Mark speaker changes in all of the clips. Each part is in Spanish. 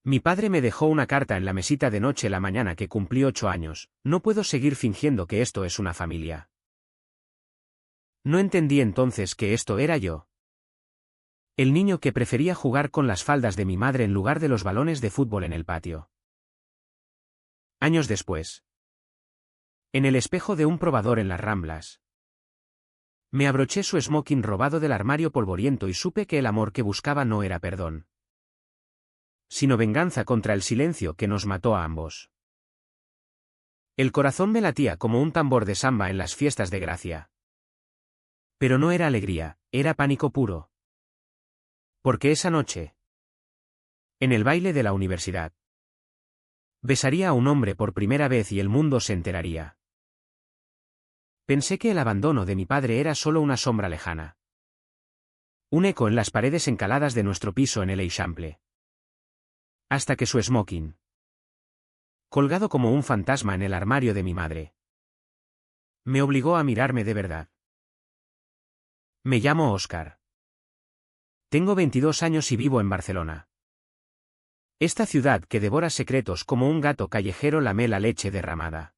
Speaker 1: Mi padre me dejó una carta en la mesita de noche la mañana que cumplí 8 años. No puedo seguir fingiendo que esto es una familia. No entendí entonces que esto era yo. El niño que prefería jugar con las faldas de mi madre en lugar de los balones de fútbol en el patio. Años después. En el espejo de un probador en las Ramblas. Me abroché su smoking robado del armario polvoriento y supe que el amor que buscaba no era perdón, sino venganza contra el silencio que nos mató a ambos. El corazón me latía como un tambor de samba en las fiestas de Gracia. Pero no era alegría, era pánico puro. Porque esa noche, en el baile de la universidad, besaría a un hombre por primera vez y el mundo se enteraría. Pensé que el abandono de mi padre era solo una sombra lejana. Un eco en las paredes encaladas de nuestro piso en el Eixample. Hasta que su smoking, colgado como un fantasma en el armario de mi madre, me obligó a mirarme de verdad. Me llamo Óscar. Tengo 22 años y vivo en Barcelona. Esta ciudad que devora secretos como un gato callejero lame la leche derramada.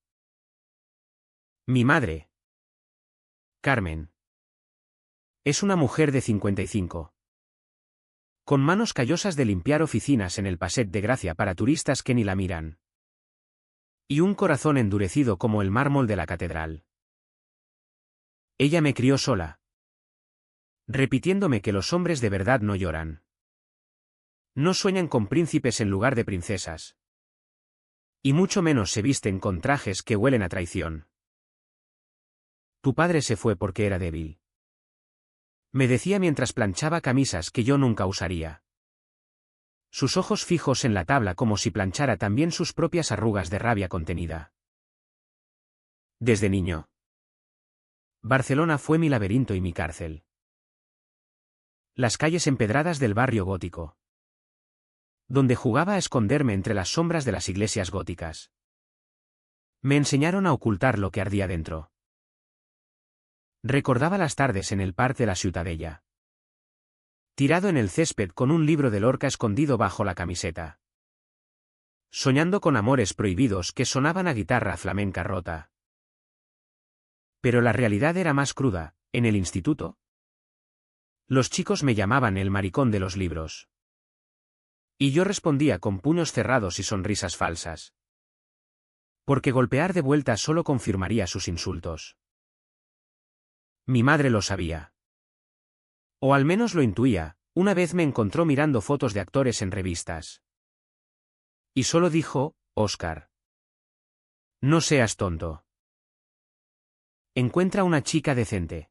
Speaker 1: Mi madre, Carmen, es una mujer de 55. Con manos callosas de limpiar oficinas en el Passeig de Gracia para turistas que ni la miran. Y un corazón endurecido como el mármol de la catedral. Ella me crió sola, repitiéndome que los hombres de verdad no lloran. No sueñan con príncipes en lugar de princesas. Y mucho menos se visten con trajes que huelen a traición. Tu padre se fue porque era débil. Me decía mientras planchaba camisas que yo nunca usaría. Sus ojos fijos en la tabla como si planchara también sus propias arrugas de rabia contenida. Desde niño, Barcelona fue mi laberinto y mi cárcel. Las calles empedradas del barrio gótico, donde jugaba a esconderme entre las sombras de las iglesias góticas. Me enseñaron a ocultar lo que ardía dentro. Recordaba las tardes en el Parc de la Ciutadella, tirado en el césped con un libro de Lorca escondido bajo la camiseta. Soñando con amores prohibidos que sonaban a guitarra flamenca rota. Pero la realidad era más cruda. En el instituto, los chicos me llamaban el maricón de los libros. Y yo respondía con puños cerrados y sonrisas falsas. Porque golpear de vuelta solo confirmaría sus insultos. Mi madre lo sabía. O al menos lo intuía. Una vez me encontró mirando fotos de actores en revistas. Y solo dijo, Óscar, no seas tonto. Encuentra una chica decente.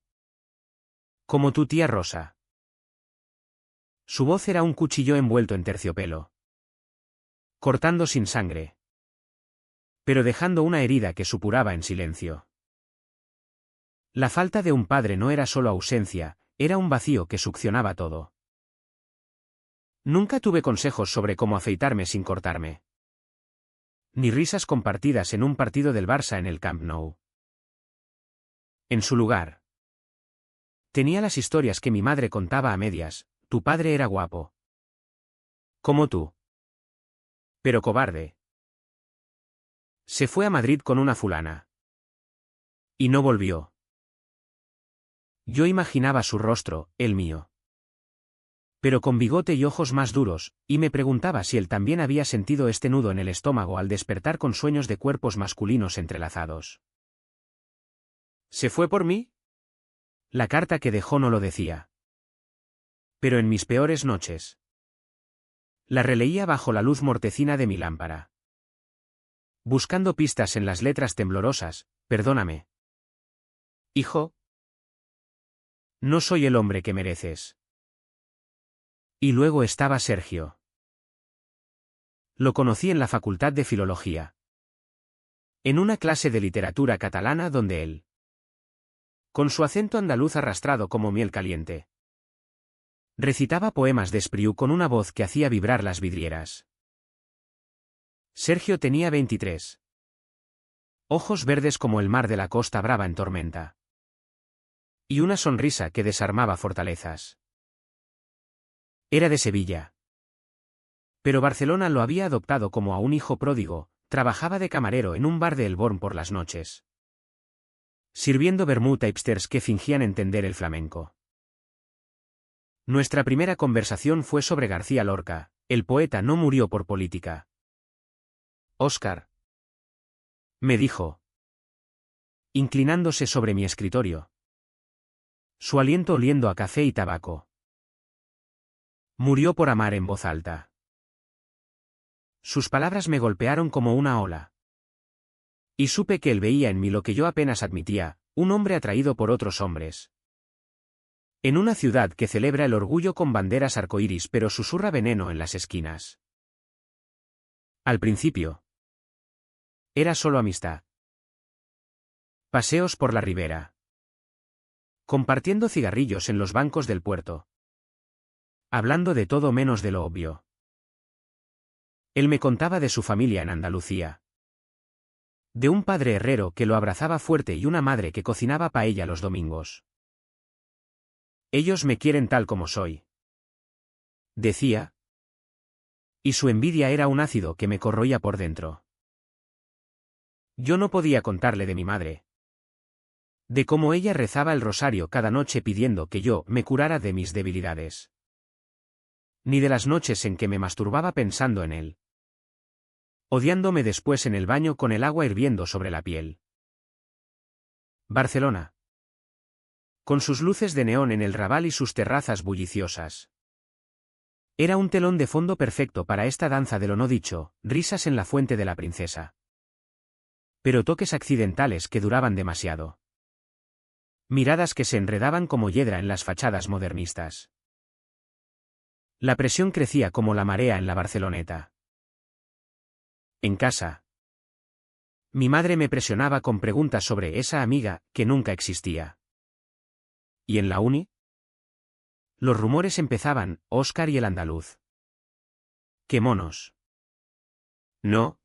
Speaker 1: Como tu tía Rosa. Su voz era un cuchillo envuelto en terciopelo. Cortando sin sangre. Pero dejando una herida que supuraba en silencio. La falta de un padre no era solo ausencia, era un vacío que succionaba todo. Nunca tuve consejos sobre cómo afeitarme sin cortarme. Ni risas compartidas en un partido del Barça en el Camp Nou. En su lugar, tenía las historias que mi madre contaba a medias. Tu padre era guapo. Como tú. Pero cobarde. Se fue a Madrid con una fulana. Y no volvió. Yo imaginaba su rostro, el mío. Pero con bigote y ojos más duros, y me preguntaba si él también había sentido este nudo en el estómago al despertar con sueños de cuerpos masculinos entrelazados. ¿Se fue por mí? La carta que dejó no lo decía. Pero en mis peores noches, la releía bajo la luz mortecina de mi lámpara. Buscando pistas en las letras temblorosas, perdóname. Hijo, no soy el hombre que mereces. Y luego estaba Sergio. Lo conocí en la Facultad de Filología. En una clase de literatura catalana donde él, con su acento andaluz arrastrado como miel caliente, recitaba poemas de Espriu con una voz que hacía vibrar las vidrieras. Sergio tenía 23. Ojos verdes como el mar de la Costa Brava en tormenta. Y una sonrisa que desarmaba fortalezas. Era de Sevilla. Pero Barcelona lo había adoptado como a un hijo pródigo, trabajaba de camarero en un bar de Elborn por las noches, sirviendo vermut a hipsters que fingían entender el flamenco. Nuestra primera conversación fue sobre García Lorca. El poeta no murió por política. Óscar, me dijo, inclinándose sobre mi escritorio, su aliento oliendo a café y tabaco. Murió por amar en voz alta. Sus palabras me golpearon como una ola. Y supe que él veía en mí lo que yo apenas admitía, un hombre atraído por otros hombres. En una ciudad que celebra el orgullo con banderas arcoíris pero susurra veneno en las esquinas. Al principio, era solo amistad. Paseos por la ribera. Compartiendo cigarrillos en los bancos del puerto. Hablando de todo menos de lo obvio. Él me contaba de su familia en Andalucía. De un padre herrero que lo abrazaba fuerte y una madre que cocinaba paella los domingos. Ellos me quieren tal como soy, decía. Y su envidia era un ácido que me corroía por dentro. Yo no podía contarle de mi madre. De cómo ella rezaba el rosario cada noche pidiendo que yo me curara de mis debilidades. Ni de las noches en que me masturbaba pensando en él. Odiándome después en el baño con el agua hirviendo sobre la piel. Barcelona. Con sus luces de neón en el Raval y sus terrazas bulliciosas. Era un telón de fondo perfecto para esta danza de lo no dicho, risas en la fuente de la princesa. Pero toques accidentales que duraban demasiado. Miradas que se enredaban como hiedra en las fachadas modernistas. La presión crecía como la marea en la Barceloneta. En casa. Mi madre me presionaba con preguntas sobre esa amiga que nunca existía. ¿Y en la uni? Los rumores empezaban, Óscar y el andaluz. ¡Qué monos! No.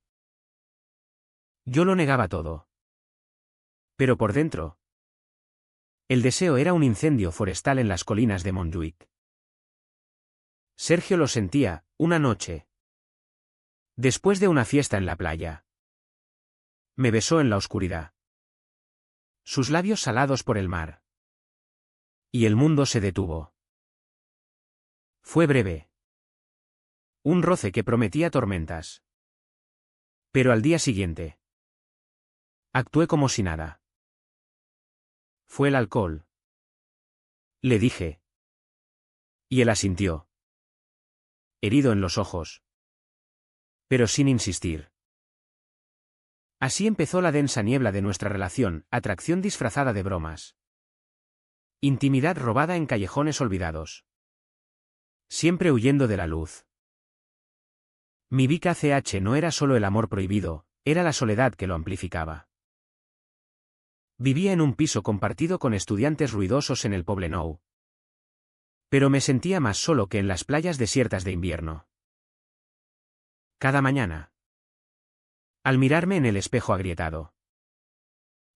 Speaker 1: Yo lo negaba todo. Pero por dentro. El deseo era un incendio forestal en las colinas de Montjuïc. Sergio lo sentía, una noche. Después de una fiesta en la playa. Me besó en la oscuridad. Sus labios salados por el mar. Y el mundo se detuvo. Fue breve. Un roce que prometía tormentas. Pero al día siguiente. Actué como si nada. Fue el alcohol. Le dije. Y él asintió. Herido en los ojos. Pero sin insistir. Así empezó la densa niebla de nuestra relación, atracción disfrazada de bromas. Intimidad robada en callejones olvidados. Siempre huyendo de la luz. Mi Vika CH no era solo el amor prohibido, era la soledad que lo amplificaba. Vivía en un piso compartido con estudiantes ruidosos en el Poblenou. Pero me sentía más solo que en las playas desiertas de invierno. Cada mañana. Al mirarme en el espejo agrietado.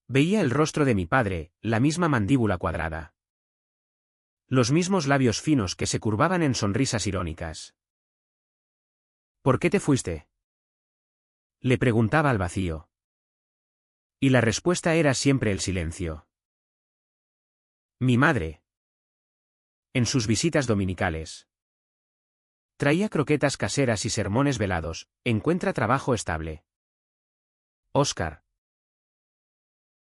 Speaker 1: Veía el rostro de mi padre, la misma mandíbula cuadrada. Los mismos labios finos que se curvaban en sonrisas irónicas. ¿Por qué te fuiste? Le preguntaba al vacío. Y la respuesta era siempre el silencio. Mi madre. En sus visitas dominicales. Traía croquetas caseras y sermones velados, encuentra trabajo estable. Óscar.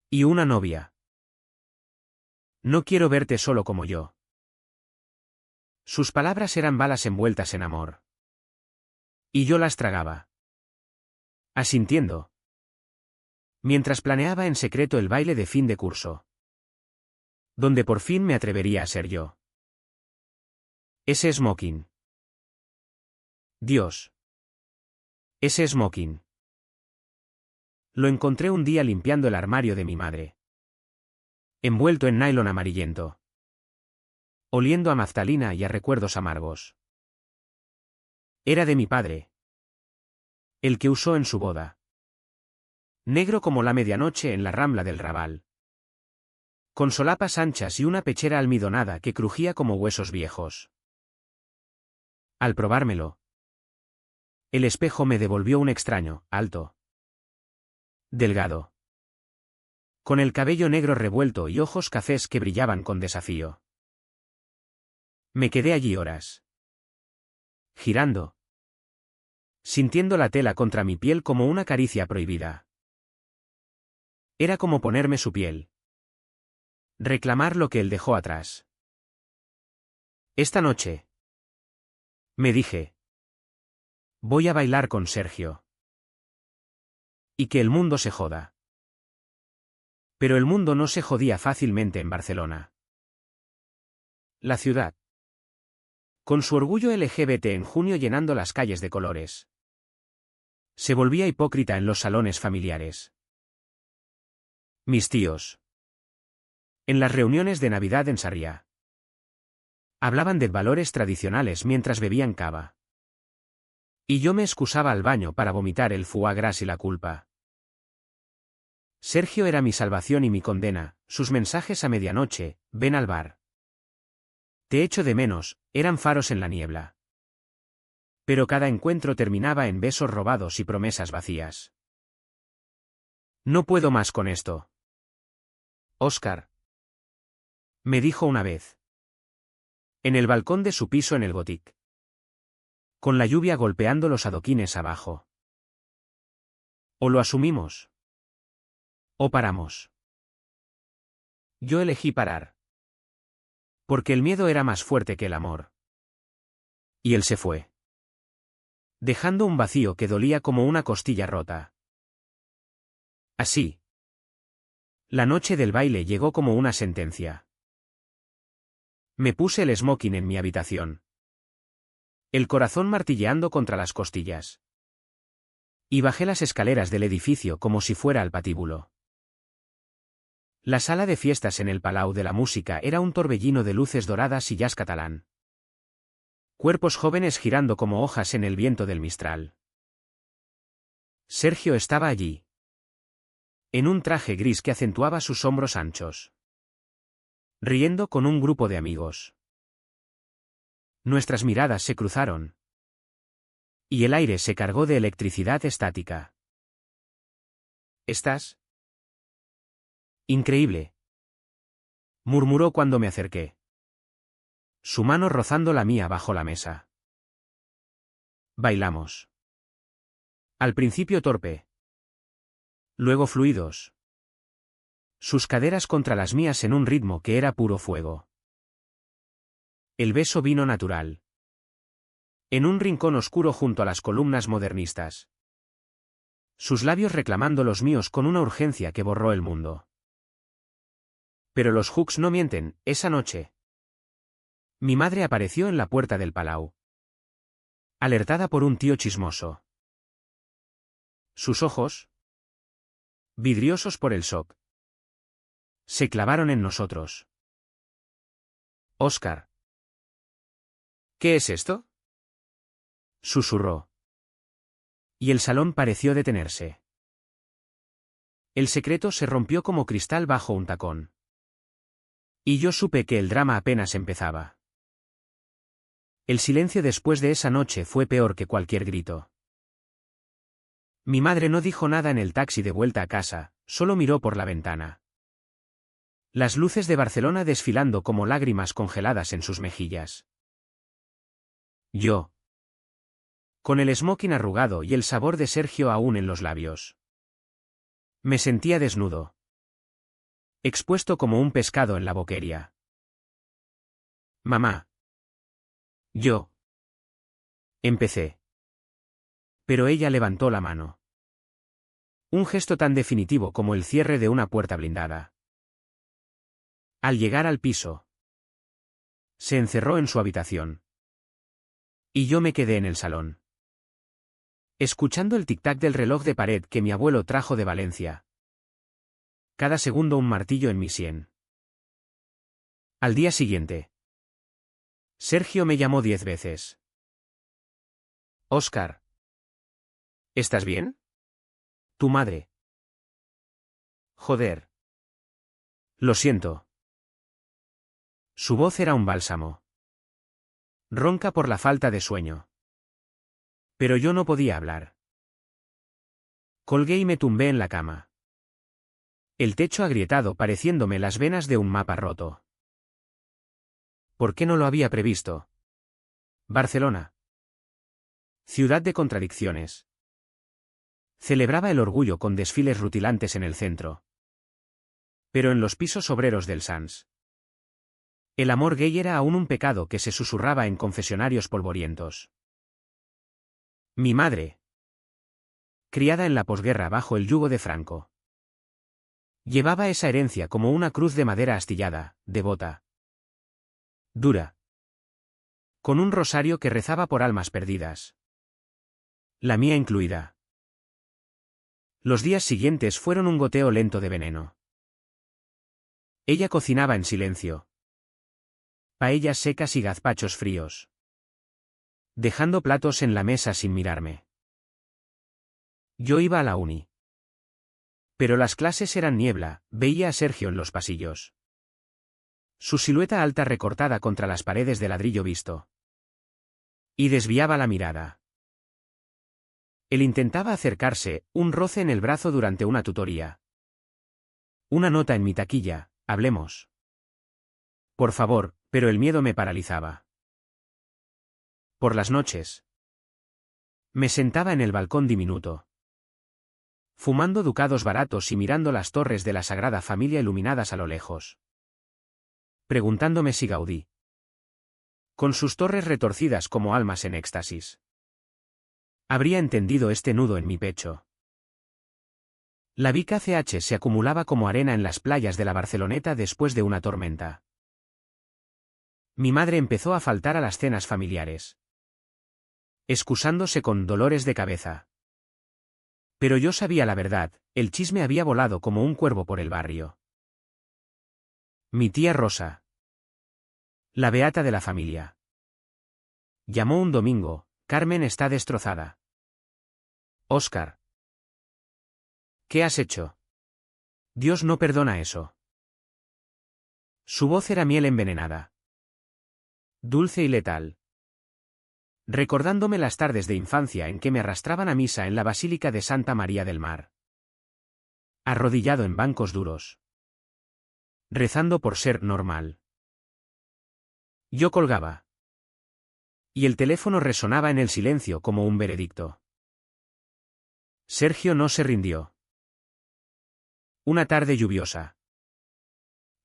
Speaker 1: Y una novia. No quiero verte solo como yo. Sus palabras eran balas envueltas en amor. Y yo las tragaba. Asintiendo. Mientras planeaba en secreto el baile de fin de curso. Donde por fin me atrevería a ser yo. Ese smoking. Dios. Ese smoking. Lo encontré un día limpiando el armario de mi madre. Envuelto en nylon amarillento. Oliendo a naftalina y a recuerdos amargos. Era de mi padre. El que usó en su boda. Negro como la medianoche en la rambla del Raval. Con solapas anchas y una pechera almidonada que crujía como huesos viejos. Al probármelo. El espejo me devolvió un extraño, alto, delgado, con el cabello negro revuelto y ojos cafés que brillaban con desafío. Me quedé allí horas, girando, sintiendo la tela contra mi piel como una caricia prohibida. Era como ponerme su piel. Reclamar lo que él dejó atrás. Esta noche, me dije, voy a bailar con Sergio. Y que el mundo se joda. Pero el mundo no se jodía fácilmente en Barcelona. La ciudad, con su orgullo LGBT en junio llenando las calles de colores, se volvía hipócrita en los salones familiares. Mis tíos, en las reuniones de Navidad en Sarriá, hablaban de valores tradicionales mientras bebían cava. Y yo me excusaba al baño para vomitar el foie gras y la culpa. Sergio era mi salvación y mi condena, sus mensajes a medianoche, ven al bar. Te echo de menos, eran faros en la niebla. Pero cada encuentro terminaba en besos robados y promesas vacías. No puedo más con esto. Óscar, me dijo una vez. En el balcón de su piso en el Gothic. Con la lluvia golpeando los adoquines abajo. O lo asumimos. O paramos. Yo elegí parar. Porque el miedo era más fuerte que el amor. Y él se fue. Dejando un vacío que dolía como una costilla rota. Así. La noche del baile llegó como una sentencia. Me puse el smoking en mi habitación. El corazón martilleando contra las costillas. Y bajé las escaleras del edificio como si fuera al patíbulo. La sala de fiestas en el Palau de la Música era un torbellino de luces doradas y jazz catalán. Cuerpos jóvenes girando como hojas en el viento del Mistral. Sergio estaba allí. En un traje gris que acentuaba sus hombros anchos. Riendo con un grupo de amigos. Nuestras miradas se cruzaron. Y el aire se cargó de electricidad estática. ¿Estás? Increíble. Murmuró cuando me acerqué. Su mano rozando la mía bajo la mesa. Bailamos. Al principio torpe. Luego fluidos. Sus caderas contra las mías en un ritmo que era puro fuego. El beso vino natural. En un rincón oscuro junto a las columnas modernistas. Sus labios reclamando los míos con una urgencia que borró el mundo. Pero los hooks no mienten, esa noche. Mi madre apareció en la puerta del Palau. Alertada por un tío chismoso. Sus ojos, vidriosos por el shock, se clavaron en nosotros. Óscar. ¿Qué es esto? Susurró. Y el salón pareció detenerse. El secreto se rompió como cristal bajo un tacón. Y yo supe que el drama apenas empezaba. El silencio después de esa noche fue peor que cualquier grito. Mi madre no dijo nada en el taxi de vuelta a casa, solo miró por la ventana. Las luces de Barcelona desfilando como lágrimas congeladas en sus mejillas. Yo. Con el smoking arrugado y el sabor de Sergio aún en los labios. Me sentía desnudo. Expuesto como un pescado en la boquería. Mamá. Yo. Empecé. Pero ella levantó la mano. Un gesto tan definitivo como el cierre de una puerta blindada. Al llegar al piso, se encerró en su habitación. Y yo me quedé en el salón. Escuchando el tic-tac del reloj de pared que mi abuelo trajo de Valencia. Cada segundo un martillo en mi sien. Al día siguiente. Sergio me llamó 10 veces. Óscar. ¿Estás bien? Tu madre. Joder. Lo siento. Su voz era un bálsamo. Ronca por la falta de sueño. Pero yo no podía hablar. Colgué y me tumbé en la cama. El techo agrietado pareciéndome las venas de un mapa roto. ¿Por qué no lo había previsto? Barcelona. Ciudad de contradicciones. Celebraba el orgullo con desfiles rutilantes en el centro. Pero en los pisos obreros del Sans. El amor gay era aún un pecado que se susurraba en confesionarios polvorientos. Mi madre. Criada en la posguerra bajo el yugo de Franco. Llevaba esa herencia como una cruz de madera astillada, devota. Dura. Con un rosario que rezaba por almas perdidas. La mía incluida. Los días siguientes fueron un goteo lento de veneno. Ella cocinaba en silencio. Paellas secas y gazpachos fríos. Dejando platos en la mesa sin mirarme. Yo iba a la uni. Pero las clases eran niebla, veía a Sergio en los pasillos. Su silueta alta recortada contra las paredes de ladrillo visto. Y desviaba la mirada. Él intentaba acercarse, un roce en el brazo durante una tutoría. Una nota en mi taquilla, hablemos. Por favor, pero el miedo me paralizaba. Por las noches. Me sentaba en el balcón diminuto. Fumando ducados baratos y mirando las torres de la Sagrada Familia iluminadas a lo lejos. Preguntándome si Gaudí. Con sus torres retorcidas como almas en éxtasis. Habría entendido este nudo en mi pecho. La Vica CH se acumulaba como arena en las playas de la Barceloneta después de una tormenta. Mi madre empezó a faltar a las cenas familiares. Excusándose con dolores de cabeza. Pero yo sabía la verdad, el chisme había volado como un cuervo por el barrio. Mi tía Rosa. La beata de la familia. Llamó un domingo, Carmen está destrozada. Óscar. ¿Qué has hecho? Dios no perdona eso. Su voz era miel envenenada. Dulce y letal. Recordándome las tardes de infancia en que me arrastraban a misa en la Basílica de Santa María del Mar. Arrodillado en bancos duros. Rezando por ser normal. Yo colgaba. Y el teléfono resonaba en el silencio como un veredicto. Sergio no se rindió. Una tarde lluviosa.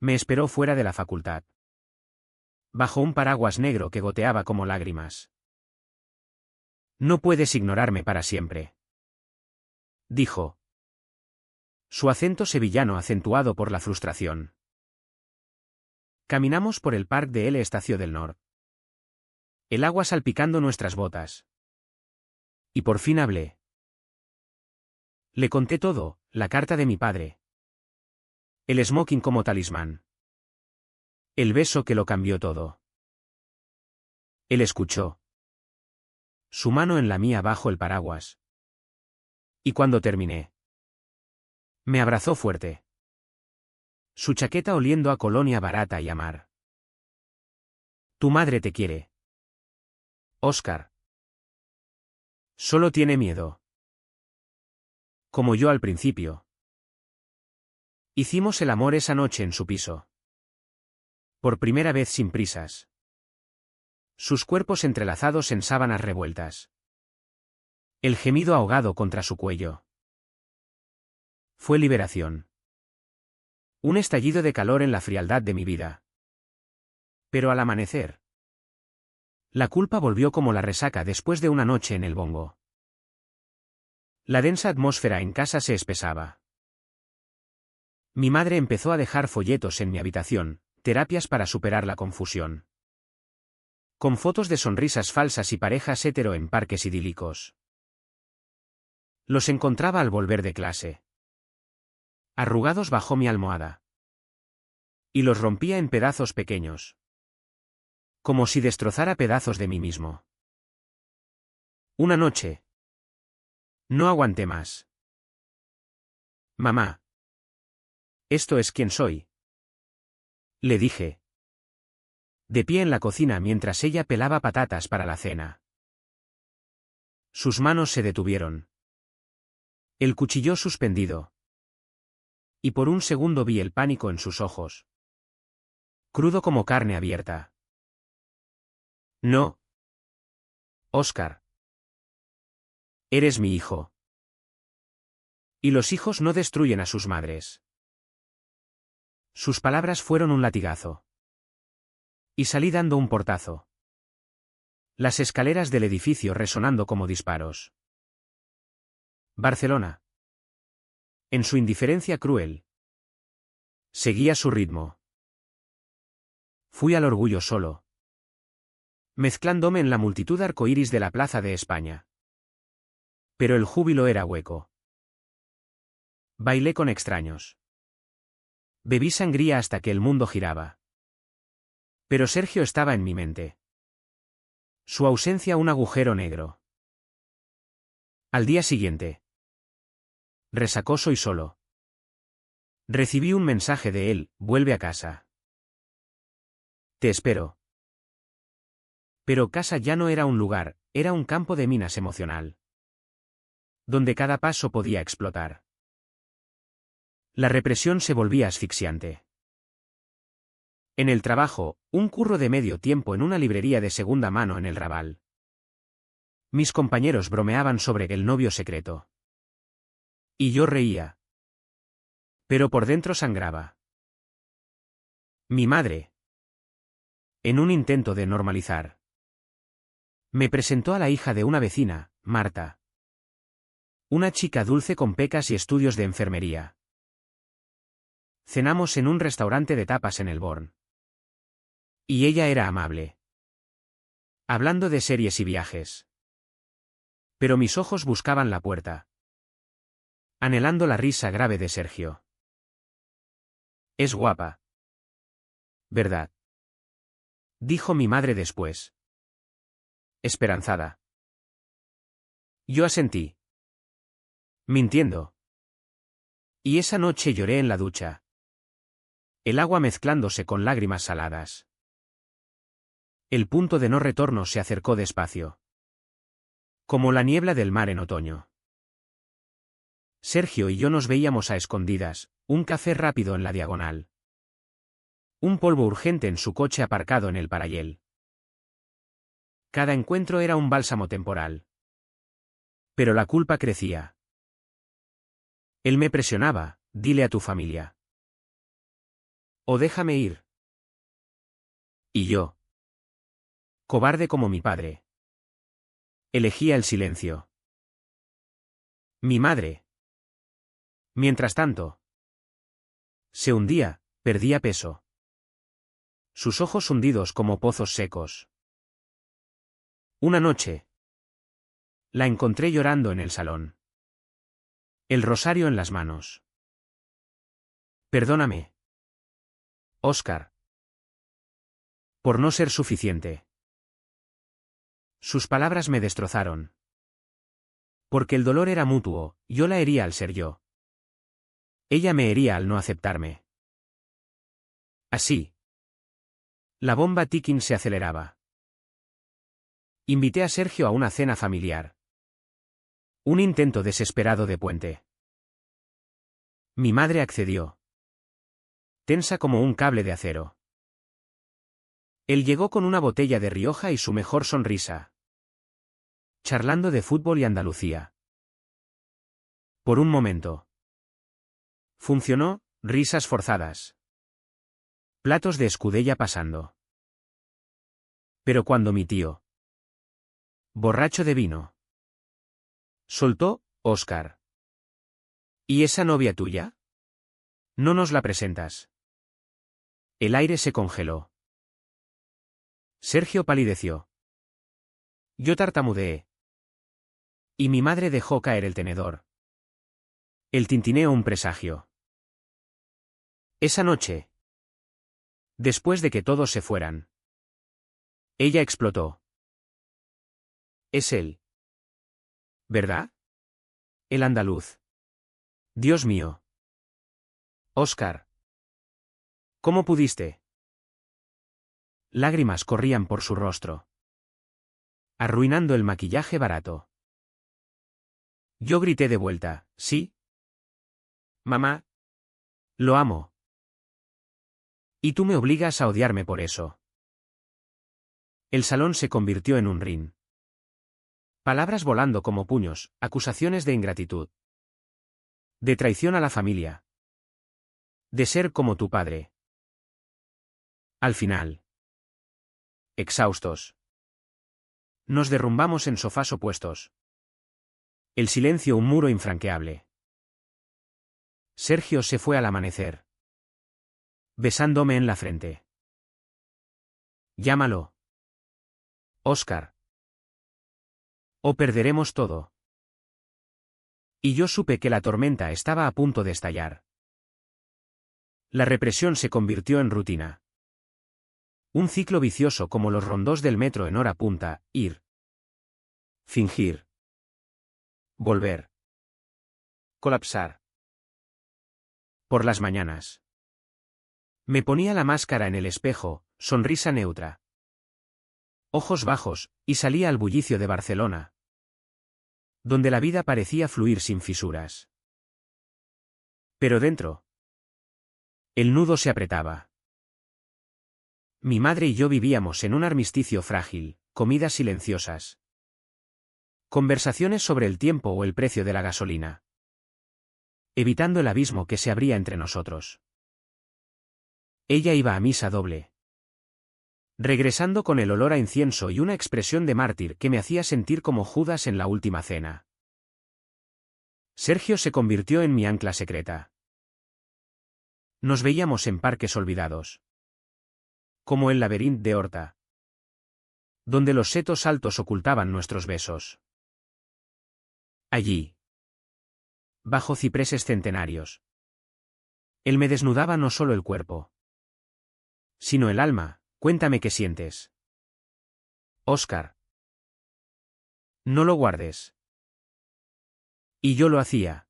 Speaker 1: Me esperó fuera de la facultad. Bajo un paraguas negro que goteaba como lágrimas. No puedes ignorarme para siempre. Dijo. Su acento sevillano acentuado por la frustración. Caminamos por el Parc de L. Estacio del Nord. El agua salpicando nuestras botas. Y por fin hablé. Le conté todo, la carta de mi padre. El smoking como talismán. El beso que lo cambió todo. Él escuchó. Su mano en la mía bajo el paraguas. Y cuando terminé. Me abrazó fuerte. Su chaqueta oliendo a colonia barata y a mar. Tu madre te quiere. Óscar. Solo tiene miedo. Como yo al principio. Hicimos el amor esa noche en su piso. Por primera vez sin prisas. Sus cuerpos entrelazados en sábanas revueltas. El gemido ahogado contra su cuello. Fue liberación. Un estallido de calor en la frialdad de mi vida. Pero al amanecer. La culpa volvió como la resaca después de una noche en el bongo. La densa atmósfera en casa se espesaba. Mi madre empezó a dejar folletos en mi habitación, terapias para superar la confusión. Con fotos de sonrisas falsas y parejas hetero en parques idílicos. Los encontraba al volver de clase. Arrugados bajo mi almohada. Y los rompía en pedazos pequeños. Como si destrozara pedazos de mí mismo. Una noche. No aguanté más. Mamá. Esto es quien soy. Le dije. De pie en la cocina mientras ella pelaba patatas para la cena. Sus manos se detuvieron. El cuchillo suspendido. Y por un segundo vi el pánico en sus ojos. Crudo como carne abierta. No. Oscar. Eres mi hijo. Y los hijos no destruyen a sus madres. Sus palabras fueron un latigazo. Y salí dando un portazo. Las escaleras del edificio resonando como disparos. Barcelona. En su indiferencia cruel. Seguía su ritmo. Fui al orgullo solo. Mezclándome en la multitud arcoíris de la Plaza de España. Pero el júbilo era hueco. Bailé con extraños. Bebí sangría hasta que el mundo giraba. Pero Sergio estaba en mi mente. Su ausencia un agujero negro. Al día siguiente. Resacoso y solo. Recibí un mensaje de él: vuelve a casa. Te espero. Pero casa ya no era un lugar, era un campo de minas emocional. Donde cada paso podía explotar. La represión se volvía asfixiante. En el trabajo, un curro de medio tiempo en una librería de segunda mano en el Raval. Mis compañeros bromeaban sobre el novio secreto. Y yo reía. Pero por dentro sangraba. Mi madre. En un intento de normalizar. Me presentó a la hija de una vecina, Marta. Una chica dulce con pecas y estudios de enfermería. Cenamos en un restaurante de tapas en el Born. Y ella era amable. Hablando de series y viajes. Pero mis ojos buscaban la puerta. Anhelando la risa grave de Sergio. Es guapa. ¿Verdad? Dijo mi madre después. Esperanzada. Yo asentí. Mintiendo. Y esa noche lloré en la ducha. El agua mezclándose con lágrimas saladas. El punto de no retorno se acercó despacio. Como la niebla del mar en otoño. Sergio y yo nos veíamos a escondidas, un café rápido en la diagonal. Un polvo urgente en su coche aparcado en el parallel. Cada encuentro era un bálsamo temporal. Pero la culpa crecía. Él me presionaba: dile a tu familia. O déjame ir. Y yo. Cobarde como mi padre. Elegía el silencio. Mi madre. Mientras tanto. Se hundía, perdía peso. Sus ojos hundidos como pozos secos. Una noche. La encontré llorando en el salón. El rosario en las manos. Perdóname. Oscar. Por no ser suficiente. Sus palabras me destrozaron. Porque el dolor era mutuo, yo la hería al ser yo. Ella me hería al no aceptarme. Así. La bomba ticking se aceleraba. Invité a Sergio a una cena familiar. Un intento desesperado de puente. Mi madre accedió. Tensa como un cable de acero. Él llegó con una botella de Rioja y su mejor sonrisa. Charlando de fútbol y Andalucía. Por un momento. Funcionó, risas forzadas. Platos de escudella pasando. Pero cuando mi tío, borracho de vino, soltó: Oscar. ¿Y esa novia tuya? No nos la presentas. El aire se congeló. Sergio palideció. Yo tartamudeé. Y mi madre dejó caer el tenedor. El tintineo un presagio. Esa noche. Después de que todos se fueran. Ella explotó. Es él. ¿Verdad? El andaluz. Dios mío. Oscar. ¿Cómo pudiste? Lágrimas corrían por su rostro. Arruinando el maquillaje barato. Yo grité de vuelta, ¿sí? Mamá. Lo amo. Y tú me obligas a odiarme por eso. El salón se convirtió en un ring. Palabras volando como puños, acusaciones de ingratitud. De traición a la familia. De ser como tu padre. Al final. Exhaustos. Nos derrumbamos en sofás opuestos. El silencio un muro infranqueable. Sergio se fue al amanecer. Besándome en la frente. Llámalo. Óscar. O perderemos todo. Y yo supe que la tormenta estaba a punto de estallar. La represión se convirtió en rutina. Un ciclo vicioso como los rondos del metro en hora punta, ir. Fingir. Volver. Colapsar. Por las mañanas. Me ponía la máscara en el espejo, sonrisa neutra. Ojos bajos, y salía al bullicio de Barcelona. Donde la vida parecía fluir sin fisuras. Pero dentro. El nudo se apretaba. Mi madre y yo vivíamos en un armisticio frágil, comidas silenciosas. Conversaciones sobre el tiempo o el precio de la gasolina. Evitando el abismo que se abría entre nosotros. Ella iba a misa doble. Regresando con el olor a incienso y una expresión de mártir que me hacía sentir como Judas en la última cena. Sergio se convirtió en mi ancla secreta. Nos veíamos en parques olvidados. Como el laberinto de Horta. Donde los setos altos ocultaban nuestros besos. Allí. Bajo cipreses centenarios. Él me desnudaba no solo el cuerpo. Sino el alma. Cuéntame qué sientes. Óscar. No lo guardes. Y yo lo hacía.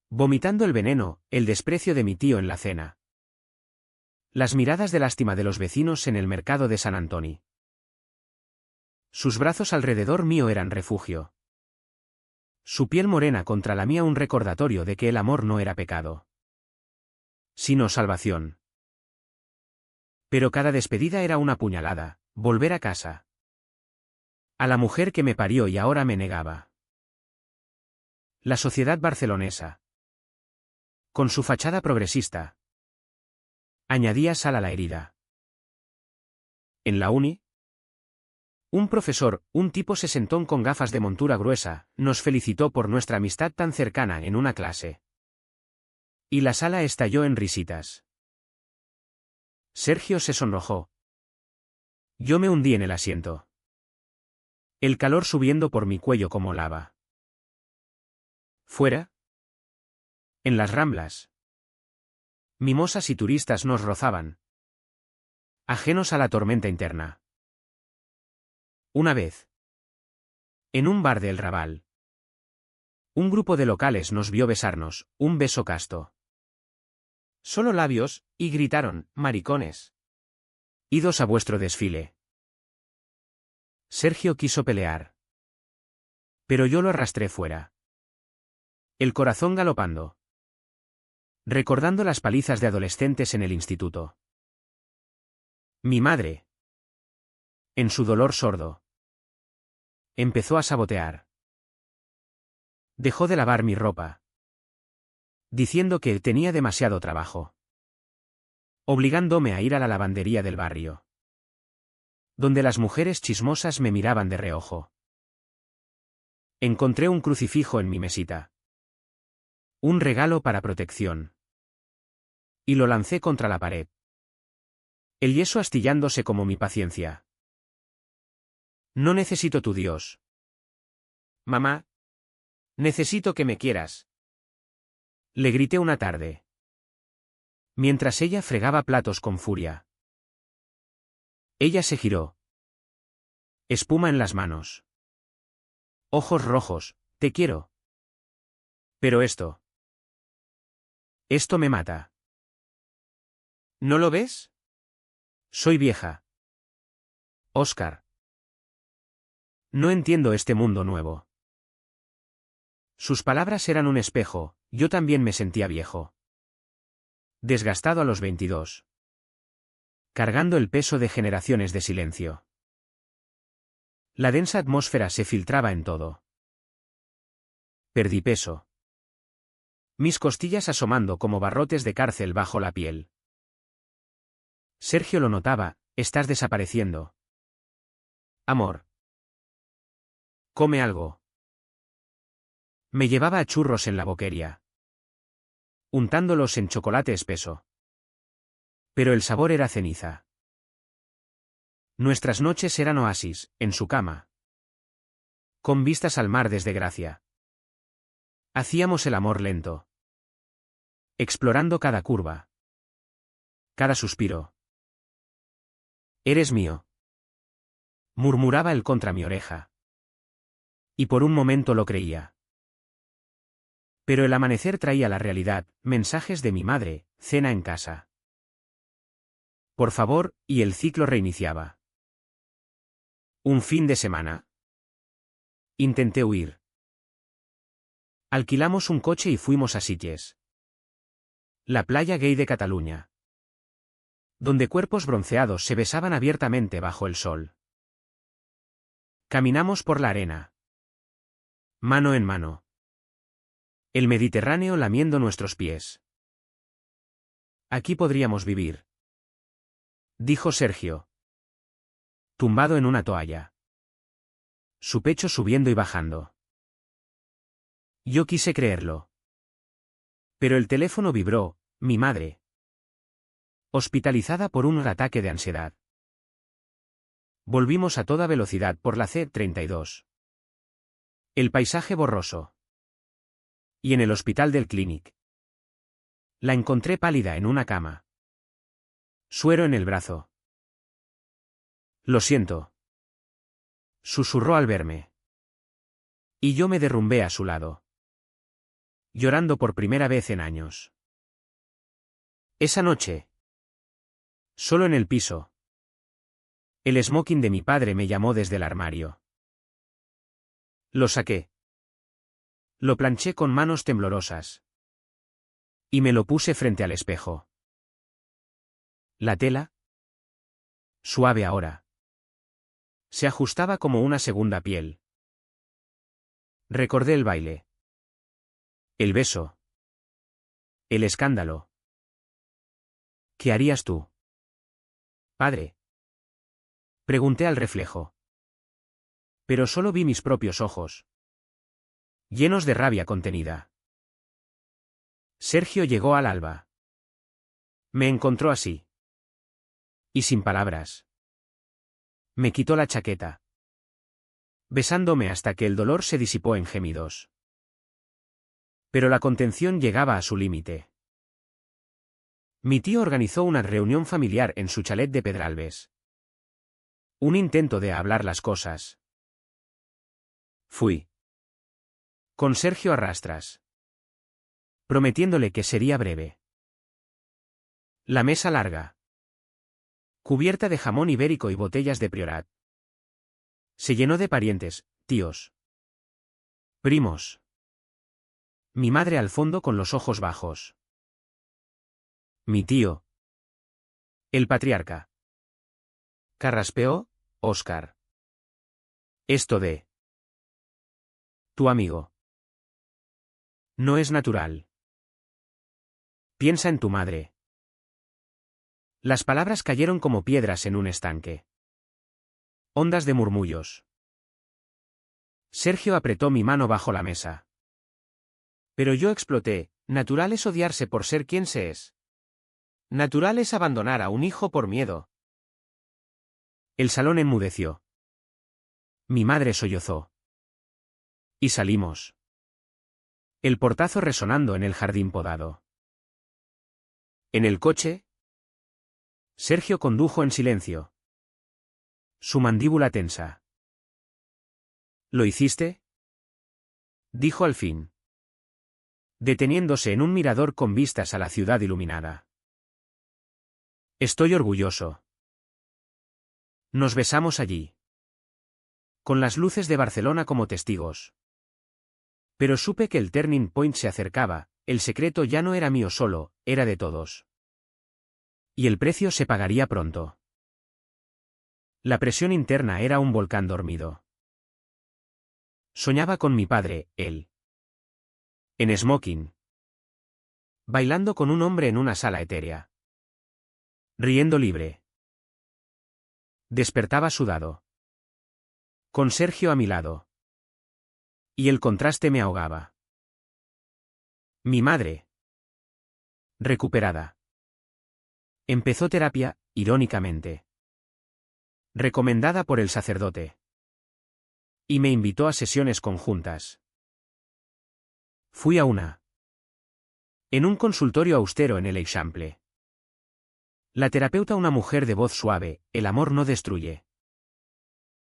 Speaker 1: Vomitando el veneno, el desprecio de mi tío en la cena. Las miradas de lástima de los vecinos en el mercado de San Antoni. Sus brazos alrededor mío eran refugio. Su piel morena contra la mía un recordatorio de que el amor no era pecado. Sino salvación. Pero cada despedida era una puñalada, volver a casa. A la mujer que me parió y ahora me negaba. La sociedad barcelonesa. Con su fachada progresista. Añadía sal a la herida. En la uni. Un profesor, un tipo sesentón con gafas de montura gruesa, nos felicitó por nuestra amistad tan cercana en una clase. Y la sala estalló en risitas. Sergio se sonrojó. Yo me hundí en el asiento. El calor subiendo por mi cuello como lava. ¿Fuera? En las Ramblas. Mimosas y turistas nos rozaban. Ajenos a la tormenta interna. Una vez. En un bar del Raval. Un grupo de locales nos vio besarnos, un beso casto. Solo labios, y gritaron, maricones. Idos a vuestro desfile. Sergio quiso pelear. Pero yo lo arrastré fuera. El corazón galopando. Recordando las palizas de adolescentes en el instituto. Mi madre. En su dolor sordo. Empezó a sabotear. Dejó de lavar mi ropa. Diciendo que tenía demasiado trabajo. Obligándome a ir a la lavandería del barrio. Donde las mujeres chismosas me miraban de reojo. Encontré un crucifijo en mi mesita. Un regalo para protección. Y lo lancé contra la pared. El yeso astillándose como mi paciencia. No necesito tu Dios. Mamá. Necesito que me quieras. Le grité una tarde. Mientras ella fregaba platos con furia. Ella se giró. Espuma en las manos. Ojos rojos, te quiero. Pero esto. Esto me mata. ¿No lo ves? Soy vieja. Óscar. No entiendo este mundo nuevo. Sus palabras eran un espejo, yo también me sentía viejo. Desgastado a los 22. Cargando el peso de generaciones de silencio. La densa atmósfera se filtraba en todo. Perdí peso. Mis costillas asomando como barrotes de cárcel bajo la piel. Sergio lo notaba, estás desapareciendo. Amor. Come algo. Me llevaba a churros en la boquería, untándolos en chocolate espeso. Pero el sabor era ceniza. Nuestras noches eran oasis, en su cama. Con vistas al mar desde Gracia. Hacíamos el amor lento. Explorando cada curva. Cada suspiro. Eres mío. Murmuraba él contra mi oreja. Y por un momento lo creía. Pero el amanecer traía la realidad, mensajes de mi madre, cena en casa. Por favor, y el ciclo reiniciaba. Un fin de semana. Intenté huir. Alquilamos un coche y fuimos a Sitges. La playa gay de Cataluña. Donde cuerpos bronceados se besaban abiertamente bajo el sol. Caminamos por la arena. Mano en mano. El Mediterráneo lamiendo nuestros pies. Aquí podríamos vivir. Dijo Sergio. Tumbado en una toalla. Su pecho subiendo y bajando. Yo quise creerlo. Pero el teléfono vibró, mi madre. Hospitalizada por un ataque de ansiedad. Volvimos a toda velocidad por la C-32. El paisaje borroso. Y en el hospital del Clínic. La encontré pálida en una cama. Suero en el brazo. Lo siento. Susurró al verme. Y yo me derrumbé a su lado. Llorando por primera vez en años. Esa noche. Solo en el piso. El smoking de mi padre me llamó desde el armario. Lo saqué. Lo planché con manos temblorosas. Y me lo puse frente al espejo. La tela. Suave ahora. Se ajustaba como una segunda piel. Recordé el baile. El beso. El escándalo. ¿Qué harías tú, padre? Pregunté al reflejo. Pero solo vi mis propios ojos. Llenos de rabia contenida. Sergio llegó al alba. Me encontró así. Y sin palabras. Me quitó la chaqueta. Besándome hasta que el dolor se disipó en gemidos. Pero la contención llegaba a su límite. Mi tío organizó una reunión familiar en su chalet de Pedralbes. Un intento de hablar las cosas. Fui. Con Sergio a rastras. Prometiéndole que sería breve. La mesa larga. Cubierta de jamón ibérico y botellas de Priorat. Se llenó de parientes, tíos. Primos. Mi madre al fondo con los ojos bajos. Mi tío. El patriarca. Carraspeó, Óscar. Esto de... Tu amigo. No es natural. Piensa en tu madre. Las palabras cayeron como piedras en un estanque. Ondas de murmullos. Sergio apretó mi mano bajo la mesa. Pero yo exploté, natural es odiarse por ser quien se es. Natural es abandonar a un hijo por miedo. El salón enmudeció. Mi madre sollozó. Y salimos. El portazo resonando en el jardín podado. En el coche, Sergio condujo en silencio. Su mandíbula tensa. ¿Lo hiciste? Dijo al fin. Deteniéndose en un mirador con vistas a la ciudad iluminada. Estoy orgulloso. Nos besamos allí. Con las luces de Barcelona como testigos. Pero supe que el turning point se acercaba, el secreto ya no era mío solo, era de todos. Y el precio se pagaría pronto. La presión interna era un volcán dormido. Soñaba con mi padre, él. En smoking. Bailando con un hombre en una sala etérea. Riendo libre. Despertaba sudado. Con Sergio a mi lado. Y el contraste me ahogaba. Mi madre. Recuperada. Empezó terapia, irónicamente. Recomendada por el sacerdote. Y me invitó a sesiones conjuntas. Fui a una. En un consultorio austero en el Eixample. La terapeuta, una mujer de voz suave, el amor no destruye.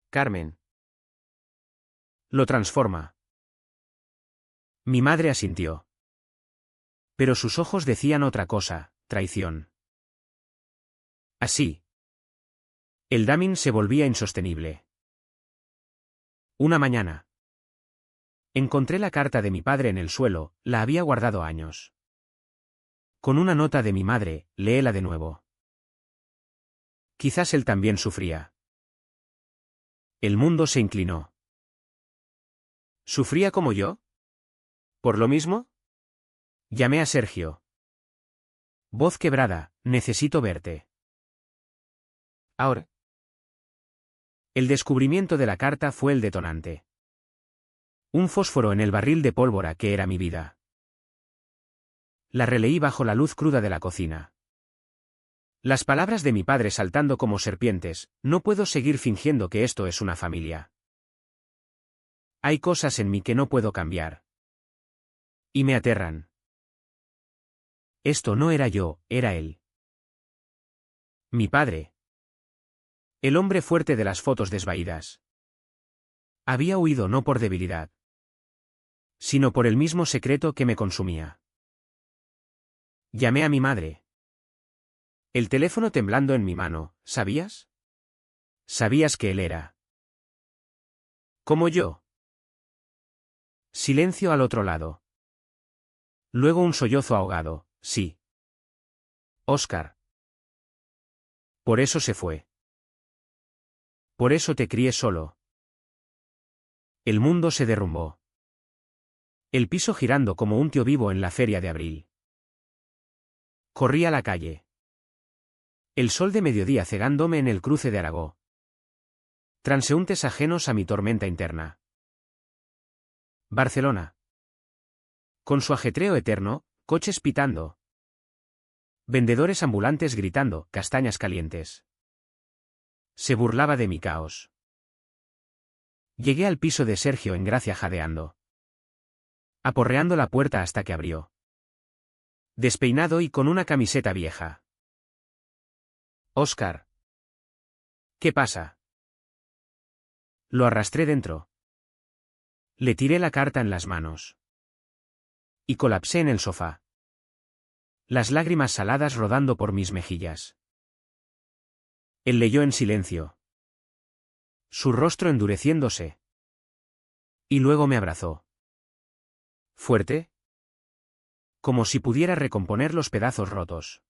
Speaker 1: Carmen. Lo transforma. Mi madre asintió. Pero sus ojos decían otra cosa, traición. Así. El damning se volvía insostenible. Una mañana. Encontré la carta de mi padre en el suelo, la había guardado años. Con una nota de mi madre, léela de nuevo. Quizás él también sufría. El mundo se inclinó. ¿Sufría como yo? ¿Por lo mismo? Llamé a Sergio. Voz quebrada, necesito verte. Ahora. El descubrimiento de la carta fue el detonante. Un fósforo en el barril de pólvora que era mi vida. La releí bajo la luz cruda de la cocina. Las palabras de mi padre saltando como serpientes: no puedo seguir fingiendo que esto es una familia. Hay cosas en mí que no puedo cambiar. Y me aterran. Esto no era yo, era él. Mi padre. El hombre fuerte de las fotos desvaídas. Había huido no por debilidad, sino por el mismo secreto que me consumía. Llamé a mi madre. El teléfono temblando en mi mano, ¿sabías? ¿Sabías que él era como yo? Silencio al otro lado. Luego un sollozo ahogado, sí. Óscar. Por eso se fue. Por eso te crié solo. El mundo se derrumbó. El piso girando como un tío vivo en la feria de abril. Corrí a la calle. El sol de mediodía cegándome en el cruce de Aragó. Transeúntes ajenos a mi tormenta interna. Barcelona. Con su ajetreo eterno, coches pitando. Vendedores ambulantes gritando, castañas calientes. Se burlaba de mi caos. Llegué al piso de Sergio en Gracia jadeando. Aporreando la puerta hasta que abrió. Despeinado y con una camiseta vieja. Óscar. ¿Qué pasa? Lo arrastré dentro. Le tiré la carta en las manos. Y colapsé en el sofá. Las lágrimas saladas rodando por mis mejillas. Él leyó en silencio. Su rostro endureciéndose. Y luego me abrazó. Fuerte. Como si pudiera recomponer los pedazos rotos.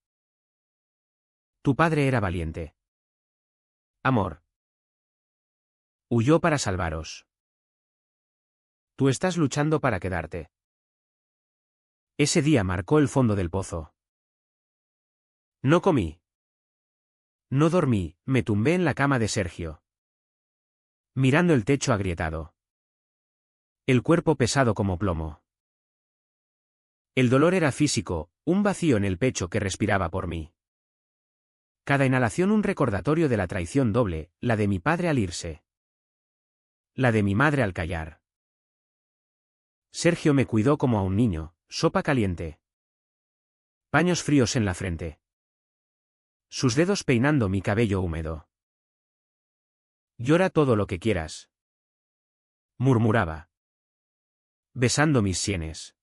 Speaker 1: Tu padre era valiente. Amor. Huyó para salvaros. Tú estás luchando para quedarte. Ese día marcó el fondo del pozo. No comí. No dormí, me tumbé en la cama de Sergio. Mirando el techo agrietado. El cuerpo pesado como plomo. El dolor era físico, un vacío en el pecho que respiraba por mí. Cada inhalación un recordatorio de la traición doble, la de mi padre al irse. La de mi madre al callar. Sergio me cuidó como a un niño, sopa caliente. Paños fríos en la frente. Sus dedos peinando mi cabello húmedo. Llora todo lo que quieras. Murmuraba. Besando mis sienes.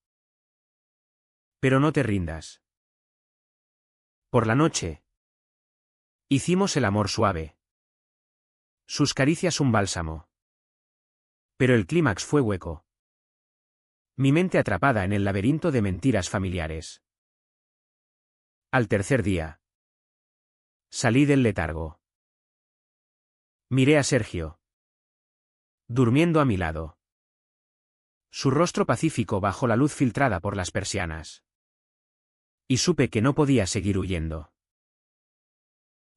Speaker 1: Pero no te rindas. Por la noche. Hicimos el amor suave. Sus caricias un bálsamo. Pero el clímax fue hueco. Mi mente atrapada en el laberinto de mentiras familiares. Al tercer día. Salí del letargo. Miré a Sergio. Durmiendo a mi lado. Su rostro pacífico bajo la luz filtrada por las persianas. Y supe que no podía seguir huyendo.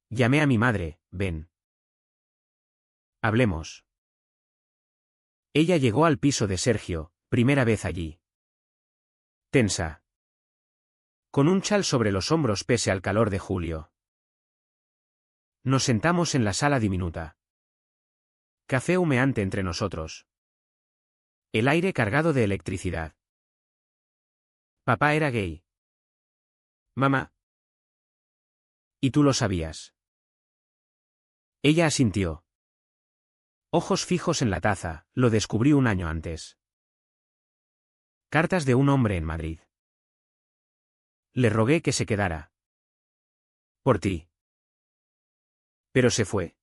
Speaker 1: Llamé a mi madre, ven. Hablemos. Ella llegó al piso de Sergio, primera vez allí. Tensa. Con un chal sobre los hombros pese al calor de julio. Nos sentamos en la sala diminuta. Café humeante entre nosotros. El aire cargado de electricidad. Papá era gay. Mamá. ¿Y tú lo sabías? Ella asintió. Ojos fijos en la taza, lo descubrí un año antes. Cartas de un hombre en Madrid. Le rogué que se quedara. Por ti. Pero se fue.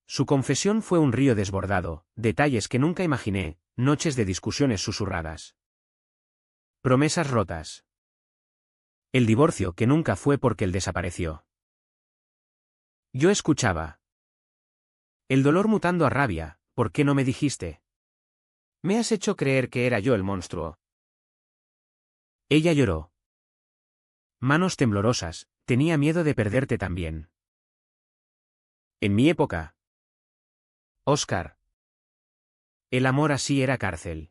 Speaker 1: Su confesión fue un río desbordado, detalles que nunca imaginé, noches de discusiones susurradas. Promesas rotas. El divorcio que nunca fue porque él desapareció. Yo escuchaba. El dolor mutando a rabia, ¿por qué no me dijiste? Me has hecho creer que era yo el monstruo. Ella lloró. Manos temblorosas, tenía miedo de perderte también. En mi época. Óscar. El amor así era cárcel.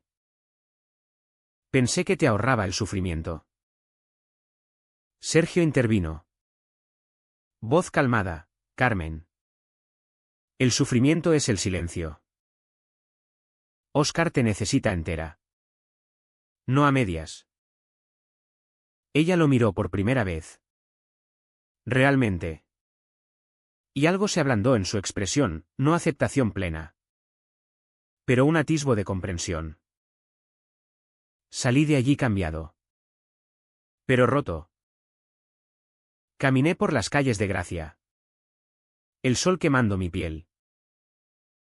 Speaker 1: Pensé que te ahorraba el sufrimiento. Sergio intervino. Voz calmada, Carmen. El sufrimiento es el silencio. Óscar te necesita entera. No a medias. Ella lo miró por primera vez. Realmente. Y algo se ablandó en su expresión, no aceptación plena. Pero un atisbo de comprensión. Salí de allí cambiado. Pero roto. Caminé por las calles de Gracia. El sol quemando mi piel.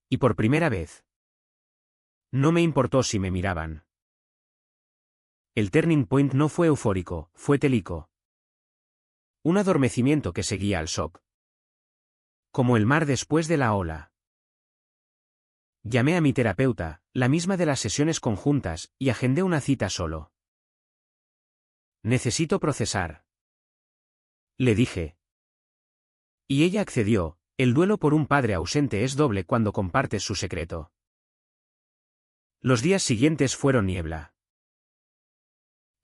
Speaker 1: Y por primera vez. No me importó si me miraban. El turning point no fue eufórico, fue télico. Un adormecimiento que seguía al shock. Como el mar después de la ola. Llamé a mi terapeuta, la misma de las sesiones conjuntas, y agendé una cita solo. Necesito procesar. Le dije. Y ella accedió, el duelo por un padre ausente es doble cuando compartes su secreto. Los días siguientes fueron niebla.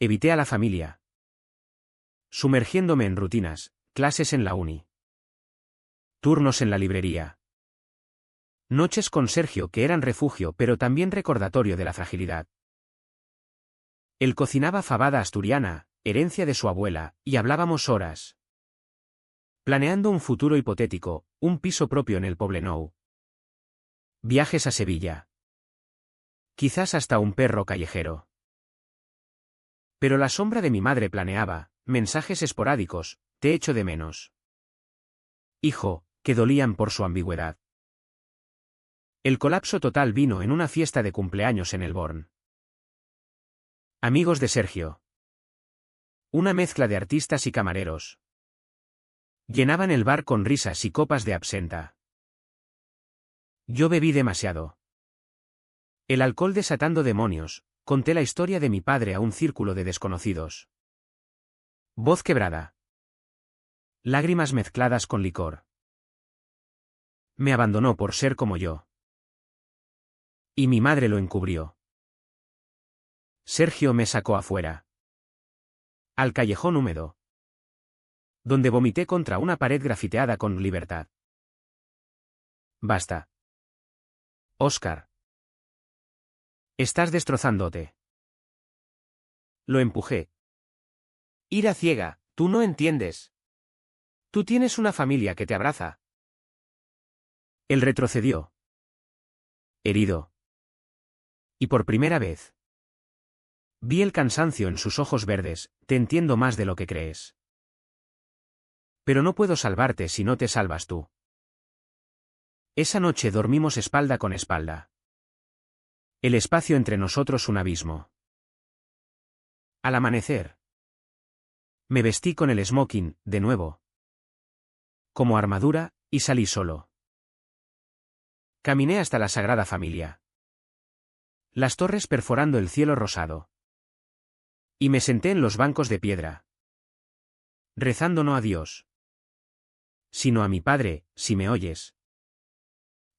Speaker 1: Evité a la familia. Sumergiéndome en rutinas, clases en la uni. Turnos en la librería. Noches con Sergio que eran refugio pero también recordatorio de la fragilidad. Él cocinaba fabada asturiana, herencia de su abuela, y hablábamos horas. Planeando un futuro hipotético, un piso propio en el Poblenou. Viajes a Sevilla. Quizás hasta un perro callejero. Pero la sombra de mi madre planeaba, mensajes esporádicos, te echo de menos. Hijo, que dolían por su ambigüedad. El colapso total vino en una fiesta de cumpleaños en el Born. Amigos de Sergio. Una mezcla de artistas y camareros. Llenaban el bar con risas y copas de absenta. Yo bebí demasiado. El alcohol desatando demonios, conté la historia de mi padre a un círculo de desconocidos. Voz quebrada. Lágrimas mezcladas con licor. Me abandonó por ser como yo. Y mi madre lo encubrió. Sergio me sacó afuera. Al callejón húmedo. Donde vomité contra una pared grafiteada con libertad. Basta. Óscar. Estás destrozándote. Lo empujé. Ira ciega, tú no entiendes. Tú tienes una familia que te abraza. Él retrocedió. Herido. Y por primera vez. Vi el cansancio en sus ojos verdes, te entiendo más de lo que crees. Pero no puedo salvarte si no te salvas tú. Esa noche dormimos espalda con espalda. El espacio entre nosotros un abismo. Al amanecer. Me vestí con el smoking, de nuevo. Como armadura, y salí solo. Caminé hasta la Sagrada Familia. Las torres perforando el cielo rosado. Y me senté en los bancos de piedra. Rezando no a Dios, sino a mi Padre, si me oyes.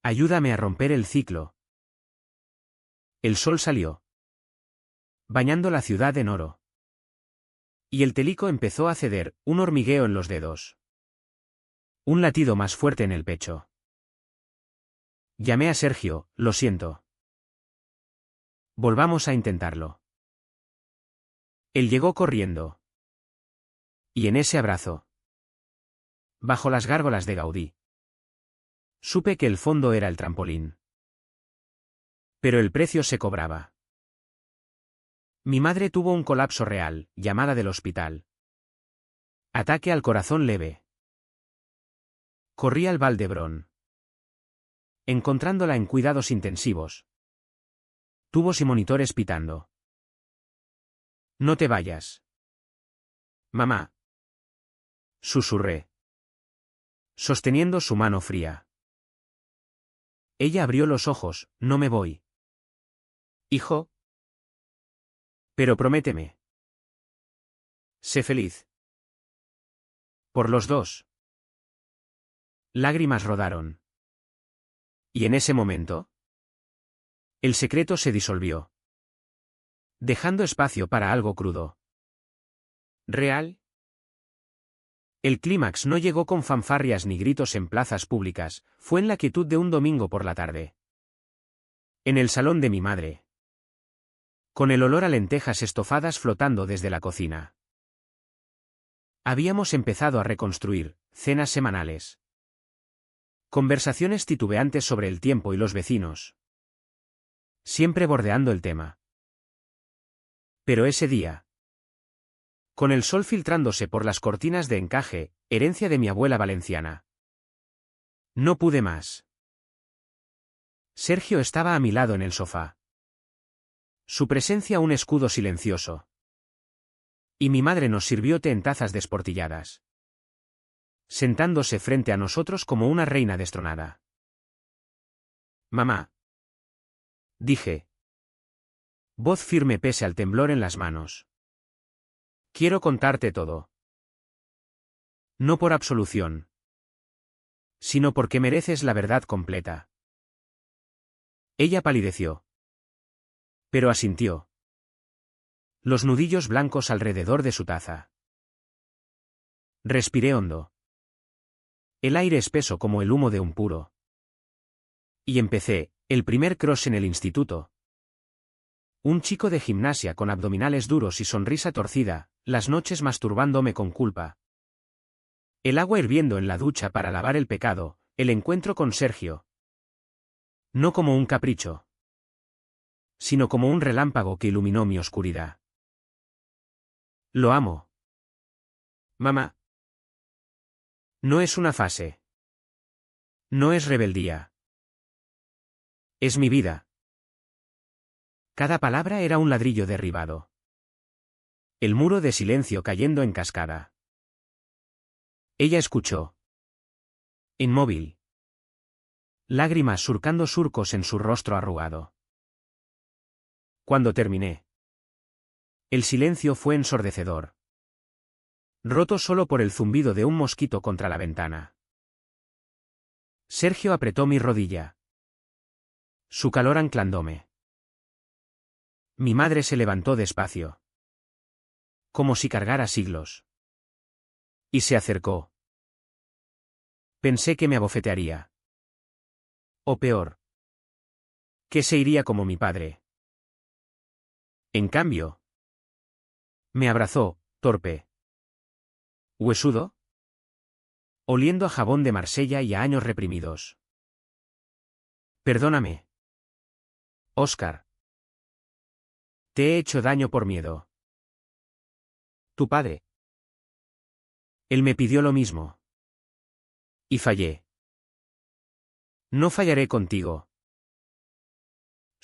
Speaker 1: Ayúdame a romper el ciclo. El sol salió, bañando la ciudad en oro. Y el telico empezó a ceder, un hormigueo en los dedos. Un latido más fuerte en el pecho. Llamé a Sergio, lo siento. Volvamos a intentarlo. Él llegó corriendo. Y en ese abrazo, bajo las gárgolas de Gaudí, supe que el fondo era el trampolín. Pero el precio se cobraba. Mi madre tuvo un colapso real, llamada del hospital. Ataque al corazón leve. Corrí al Valdebrón, encontrándola en cuidados intensivos. Tubos y monitores pitando. No te vayas. Mamá. Susurré, sosteniendo su mano fría. Ella abrió los ojos, no me voy. Hijo. Pero prométeme. Sé feliz. Por los dos. Lágrimas rodaron. Y en ese momento, el secreto se disolvió, dejando espacio para algo crudo. ¿Real? El clímax no llegó con fanfarrias ni gritos en plazas públicas, fue en la quietud de un domingo por la tarde. En el salón de mi madre. Con el olor a lentejas estofadas flotando desde la cocina. Habíamos empezado a reconstruir, cenas semanales. Conversaciones titubeantes sobre el tiempo y los vecinos. Siempre bordeando el tema. Pero ese día, con el sol filtrándose por las cortinas de encaje, herencia de mi abuela valenciana, no pude más. Sergio estaba a mi lado en el sofá. Su presencia un escudo silencioso. Y mi madre nos sirvió té en tazas desportilladas, sentándose frente a nosotros como una reina destronada. Mamá. Dije. Voz firme pese al temblor en las manos. Quiero contarte todo. No por absolución, sino porque mereces la verdad completa. Ella palideció. Pero asintió. Los nudillos blancos alrededor de su taza. Respiré hondo. El aire espeso como el humo de un puro. Y empecé, el primer cross en el instituto. Un chico de gimnasia con abdominales duros y sonrisa torcida, las noches masturbándome con culpa. El agua hirviendo en la ducha para lavar el pecado, el encuentro con Sergio. No como un capricho, sino como un relámpago que iluminó mi oscuridad. Lo amo. Mamá. No es una fase. No es rebeldía. Es mi vida. Cada palabra era un ladrillo derribado. El muro de silencio cayendo en cascada. Ella escuchó. Inmóvil. Lágrimas surcando surcos en su rostro arrugado. Cuando terminé, el silencio fue ensordecedor. Roto solo por el zumbido de un mosquito contra la ventana. Sergio apretó mi rodilla. Su calor anclándome. Mi madre se levantó despacio, como si cargara siglos. Y se acercó. Pensé que me abofetearía. O peor, que se iría como mi padre. En cambio, me abrazó, torpe. Huesudo. Oliendo a jabón de Marsella y a años reprimidos. Perdóname. Óscar. Te he hecho daño por miedo. Tu padre. Él me pidió lo mismo. Y fallé. No fallaré contigo.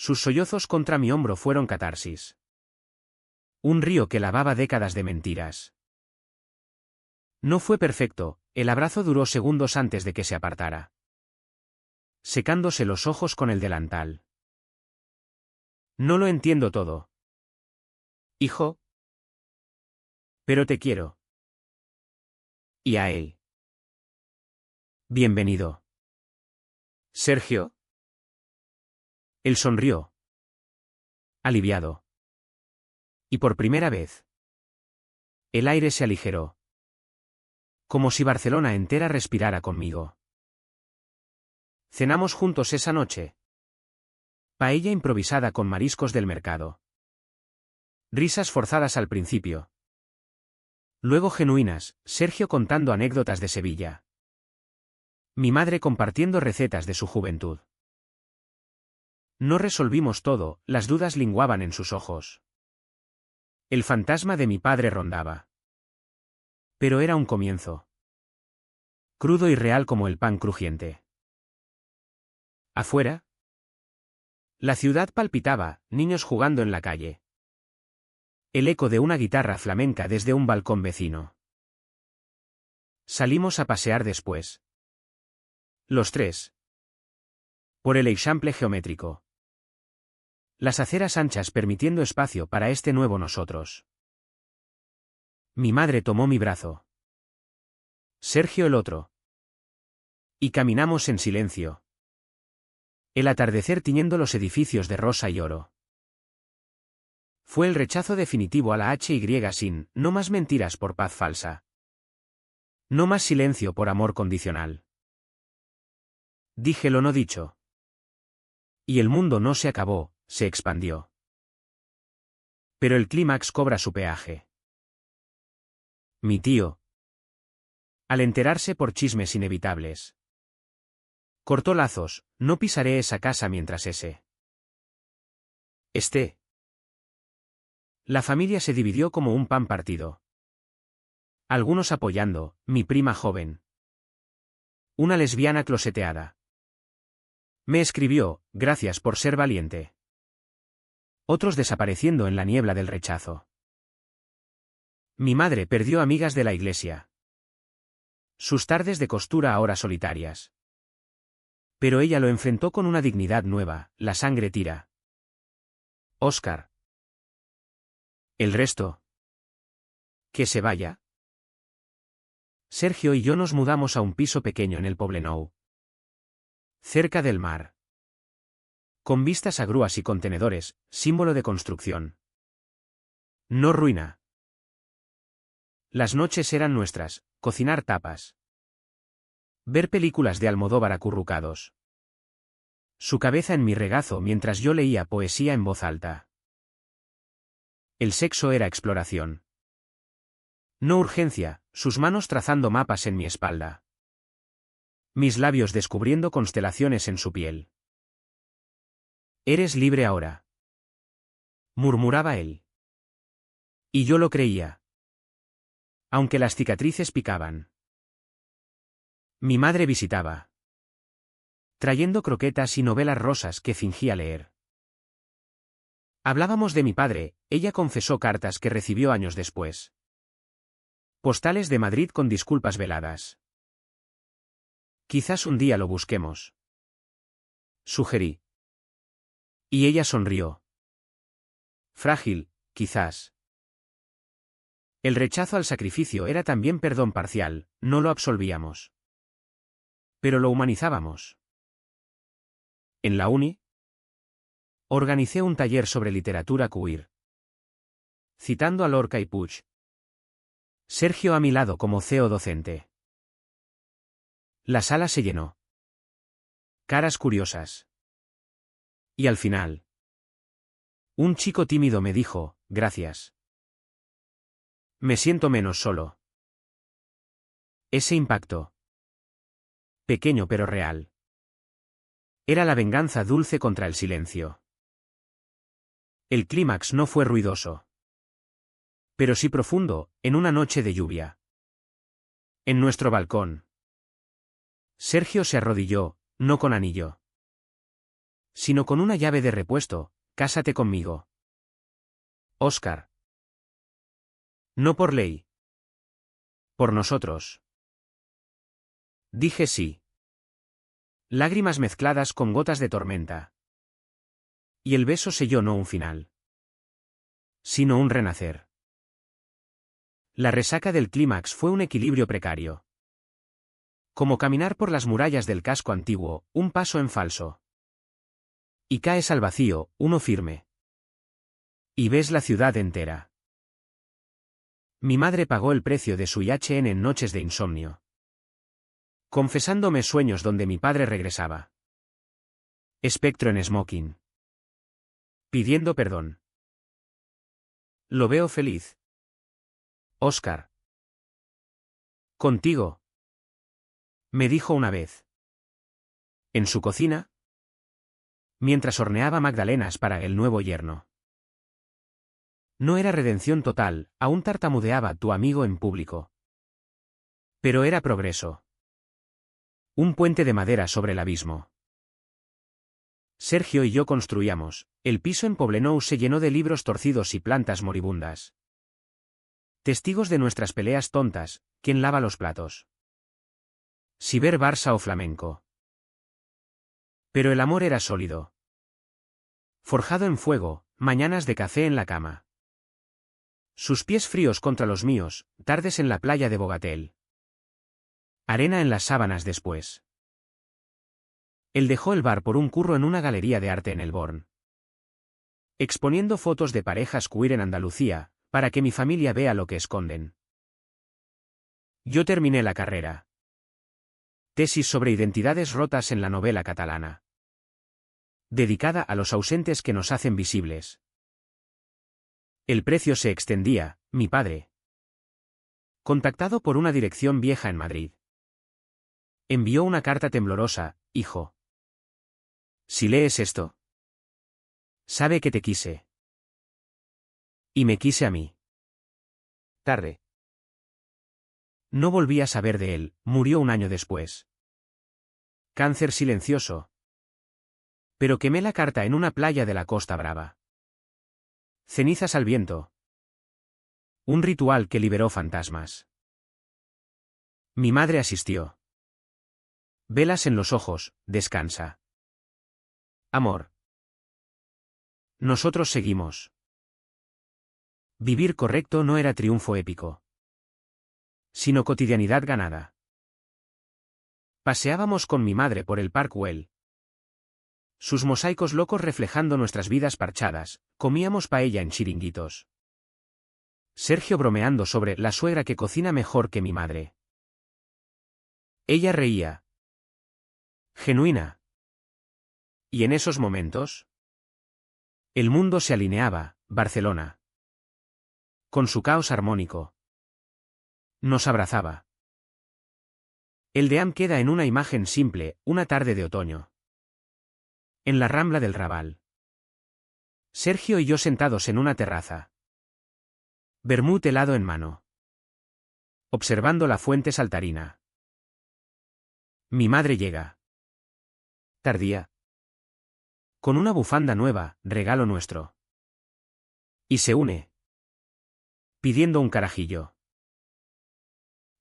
Speaker 1: Sus sollozos contra mi hombro fueron catarsis. Un río que lavaba décadas de mentiras. No fue perfecto, el abrazo duró segundos antes de que se apartara, secándose los ojos con el delantal. No lo entiendo todo, hijo, pero te quiero. Y a él. Bienvenido. Sergio. Él sonrió, aliviado. Y por primera vez, el aire se aligeró. Como si Barcelona entera respirara conmigo. Cenamos juntos esa noche. Paella improvisada con mariscos del mercado. Risas forzadas al principio. Luego genuinas, Sergio contando anécdotas de Sevilla. Mi madre compartiendo recetas de su juventud. No resolvimos todo, las dudas linguaban en sus ojos. El fantasma de mi padre rondaba. Pero era un comienzo. Crudo y real como el pan crujiente. Afuera. La ciudad palpitaba, niños jugando en la calle. El eco de una guitarra flamenca desde un balcón vecino. Salimos a pasear después. Los tres. Por el Eixample geométrico. Las aceras anchas permitiendo espacio para este nuevo nosotros. Mi madre tomó mi brazo. Sergio el otro. Y caminamos en silencio. El atardecer tiñendo los edificios de rosa y oro. Fue el rechazo definitivo a la HY sin, no más mentiras por paz falsa. No más silencio por amor condicional. Dije lo no dicho. Y el mundo no se acabó, se expandió. Pero el clímax cobra su peaje. Mi tío. Al enterarse por chismes inevitables. Cortó lazos, no pisaré esa casa mientras ese esté. La familia se dividió como un pan partido. Algunos apoyando, mi prima joven. Una lesbiana closeteada. Me escribió, gracias por ser valiente. Otros desapareciendo en la niebla del rechazo. Mi madre perdió amigas de la iglesia. Sus tardes de costura ahora solitarias. Pero ella lo enfrentó con una dignidad nueva, la sangre tira. Óscar. El resto. Que se vaya. Sergio y yo nos mudamos a un piso pequeño en el Poblenou. Cerca del mar. Con vistas a grúas y contenedores, símbolo de construcción. No ruina. Las noches eran nuestras, cocinar tapas. Ver películas de Almodóvar acurrucados. Su cabeza en mi regazo mientras yo leía poesía en voz alta. El sexo era exploración. No urgencia, sus manos trazando mapas en mi espalda. Mis labios descubriendo constelaciones en su piel. Eres libre ahora. Murmuraba él. Y yo lo creía. Aunque las cicatrices picaban. Mi madre visitaba. Trayendo croquetas y novelas rosas que fingía leer. Hablábamos de mi padre, ella confesó cartas que recibió años después. Postales de Madrid con disculpas veladas. Quizás un día lo busquemos. Sugerí. Y ella sonrió. Frágil, quizás. El rechazo al sacrificio era también perdón parcial, no lo absolvíamos. Pero lo humanizábamos. En la uni, organicé un taller sobre literatura queer. Citando a Lorca y Puig. Sergio a mi lado como CEO docente. La sala se llenó. Caras curiosas. Y al final. Un chico tímido me dijo, gracias. Me siento menos solo. Ese impacto. Pequeño pero real. Era la venganza dulce contra el silencio. El clímax no fue ruidoso. Pero sí profundo, en una noche de lluvia. En nuestro balcón. Sergio se arrodilló, no con anillo. sino con una llave de repuesto: cásate conmigo. Oscar. No por ley. Por nosotros. Dije sí. Lágrimas mezcladas con gotas de tormenta. Y el beso selló no un final, sino un renacer. La resaca del clímax fue un equilibrio precario. Como caminar por las murallas del casco antiguo, un paso en falso. Y caes al vacío, uno firme. Y ves la ciudad entera. Mi madre pagó el precio de su IHN en noches de insomnio, confesándome sueños donde mi padre regresaba. Espectro en smoking. Pidiendo perdón. Lo veo feliz. Oscar. Contigo. Me dijo una vez. En su cocina. Mientras horneaba magdalenas para el nuevo yerno. No era redención total, aún tartamudeaba tu amigo en público. Pero era progreso. Un puente de madera sobre el abismo. Sergio y yo construíamos. El piso en Poblenou se llenó de libros torcidos y plantas moribundas. Testigos de nuestras peleas tontas: ¿quién lava los platos? Si ver Barça o flamenco. Pero el amor era sólido. Forjado en fuego, mañanas de café en la cama. Sus pies fríos contra los míos, tardes en la playa de Bogatel. Arena en las sábanas después. Él dejó el bar por un curro en una galería de arte en el Born. Exponiendo fotos de parejas queer en Andalucía, para que mi familia vea lo que esconden. Yo terminé la carrera. Tesis sobre identidades rotas en la novela catalana. Dedicada a los ausentes que nos hacen visibles. El precio se extendía: mi padre. Contactado por una dirección vieja en Madrid. Envió una carta temblorosa: hijo. Si lees esto, sabe que te quise. Y me quise a mí. Tarde. No volví a saber de él, murió un año después. Cáncer silencioso. Pero quemé la carta en una playa de la Costa Brava. Cenizas al viento. Un ritual que liberó fantasmas. Mi madre asistió. Velas en los ojos: descansa. Amor. Nosotros seguimos. Vivir correcto no era triunfo épico, sino cotidianidad ganada. Paseábamos con mi madre por el Park Güell. Sus mosaicos locos reflejando nuestras vidas parchadas, comíamos paella en chiringuitos. Sergio bromeando sobre la suegra que cocina mejor que mi madre. Ella reía. Genuina. Y en esos momentos, el mundo se alineaba: Barcelona. Con su caos armónico. Nos abrazaba. El Deam queda en una imagen simple: una tarde de otoño. En la Rambla del Raval. Sergio y yo sentados en una terraza. Vermut helado en mano. Observando la fuente saltarina. Mi madre llega. Tardía. Con una bufanda nueva, regalo nuestro. Y se une. Pidiendo un carajillo.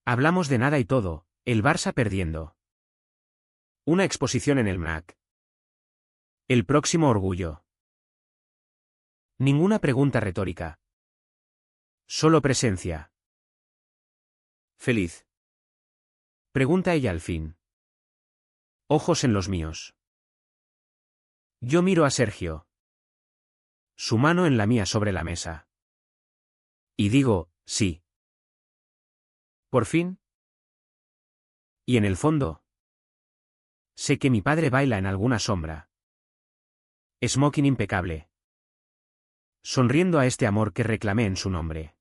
Speaker 1: Hablamos de nada y todo: el Barça perdiendo. Una exposición en el MNAC. El próximo orgullo. Ninguna pregunta retórica. Solo presencia. Feliz. Pregunta ella al fin. Ojos en los míos. Yo miro a Sergio. Su mano en la mía sobre la mesa. Y digo: sí. Por fin. Y en el fondo, sé que mi padre baila en alguna sombra. Smoking impecable. Sonriendo a este amor que reclamé en su nombre.